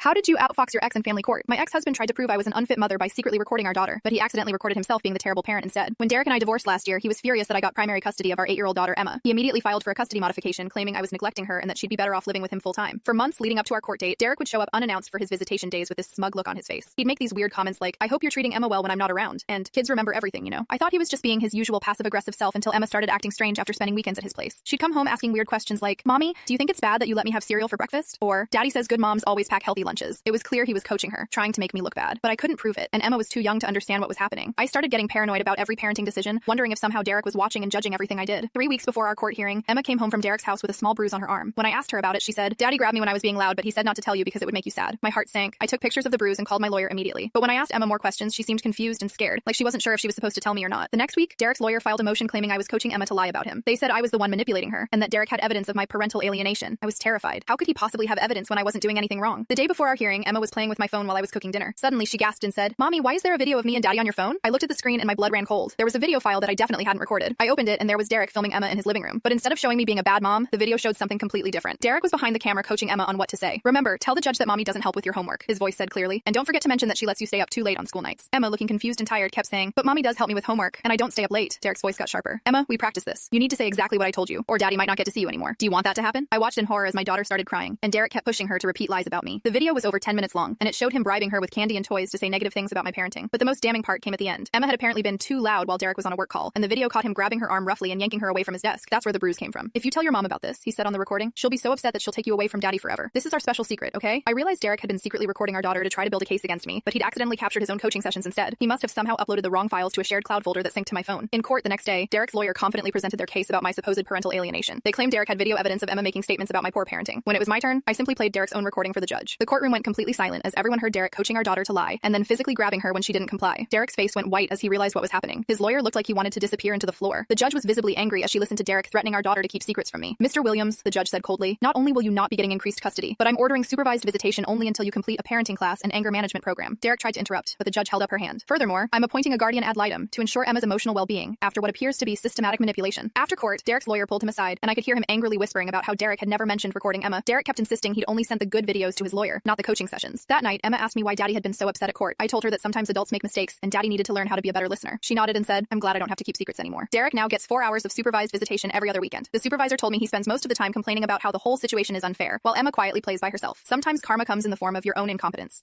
How did you outfox your ex in family court? My ex-husband tried to prove I was an unfit mother by secretly recording our daughter, but he accidentally recorded himself being the terrible parent instead. When Derek and I divorced last year, he was furious that I got primary custody of our 8-year-old daughter, Emma. He immediately filed for a custody modification, claiming I was neglecting her and that she'd be better off living with him full-time. For months leading up to our court date, Derek would show up unannounced for his visitation days with this smug look on his face. He'd make these weird comments like, "I hope you're treating Emma well when I'm not around," and "Kids remember everything, you know." I thought he was just being his usual passive-aggressive self until Emma started acting strange after spending weekends at his place. She'd come home asking weird questions like, "Mommy, do you think it's bad that you let me have cereal for breakfast?" Or, "Daddy says good moms always pack healthy lunches." It was clear he was coaching her, trying to make me look bad, but I couldn't prove it, and Emma was too young to understand what was happening. I started getting paranoid about every parenting decision, wondering if somehow Derek was watching and judging everything I did. 3 weeks before our court hearing, Emma came home from Derek's house with a small bruise on her arm. When I asked her about it, she said, "Daddy grabbed me when I was being loud, but he said not to tell you because it would make you sad." My heart sank. I took pictures of the bruise and called my lawyer immediately. But when I asked Emma more questions, she seemed confused and scared, like she wasn't sure if she was supposed to tell me or not. The next week, Derek's lawyer filed a motion claiming I was coaching Emma to lie about him. They said I was the one manipulating her, and that Derek had evidence of my parental alienation. I was terrified. How could he possibly have evidence when I wasn't doing anything wrong? The day before our hearing, Emma was playing with my phone while I was cooking dinner. Suddenly, she gasped and said, "Mommy, why is there a video of me and Daddy on your phone?" I looked at the screen and my blood ran cold. There was a video file that I definitely hadn't recorded. I opened it and there was Derek filming Emma in his living room. But instead of showing me being a bad mom, the video showed something completely different. Derek was behind the camera coaching Emma on what to say. "Remember, tell the judge that Mommy doesn't help with your homework," his voice said clearly. "And don't forget to mention that she lets you stay up too late on school nights." Emma, looking confused and tired, kept saying, "But Mommy does help me with homework, and I don't stay up late." Derek's voice got sharper. "Emma, we practice this. You need to say exactly what I told you, or Daddy might not get to see you anymore. Do you want that to happen?" I watched in horror as my daughter started crying, and Derek kept pushing her to repeat lies about me. The video was over 10 minutes long, and it showed him bribing her with candy and toys to say negative things about my parenting. But the most damning part came at the end. Emma had apparently been too loud while Derek was on a work call, and the video caught him grabbing her arm roughly and yanking her away from his desk. That's where the bruise came from. "If you tell your mom about this," he said on the recording, "she'll be so upset that she'll take you away from Daddy forever. This is our special secret, okay?" I realized Derek had been secretly recording our daughter to try to build a case against me, but he'd accidentally captured his own coaching sessions instead. He must have somehow uploaded the wrong files to a shared cloud folder that synced to my phone. In court the next day, Derek's lawyer confidently presented their case about my supposed parental alienation. They claimed Derek had video evidence of Emma making statements about my poor parenting. When it was my turn, I simply played Derek's own recording for the judge. The courtroom went completely silent as everyone heard Derek coaching our daughter to lie, and then physically grabbing her when she didn't comply. Derek's face went white as he realized what was happening. His lawyer looked like he wanted to disappear into the floor. The judge was visibly angry as she listened to Derek threatening our daughter to keep secrets from me. "Mr. Williams," the judge said coldly, "not only will you not be getting increased custody, but I'm ordering supervised visitation only until you complete a parenting class and anger management program." Derek tried to interrupt, but the judge held up her hand. "Furthermore, I'm appointing a guardian ad litem to ensure Emma's emotional well-being after what appears to be systematic manipulation." After court, Derek's lawyer pulled him aside, and I could hear him angrily whispering about how Derek had never mentioned recording Emma. Derek kept insisting he'd only sent the good videos to his lawyer, not the coaching sessions. That night, Emma asked me why Daddy had been so upset at court. I told her that sometimes adults make mistakes, and Daddy needed to learn how to be a better listener. She nodded and said, "I'm glad I don't have to keep secrets anymore." Derek now gets 4 hours of supervised visitation every other weekend. The supervisor told me he spends most of the time complaining about how the whole situation is unfair, while Emma quietly plays by herself. Sometimes karma comes in the form of your own incompetence.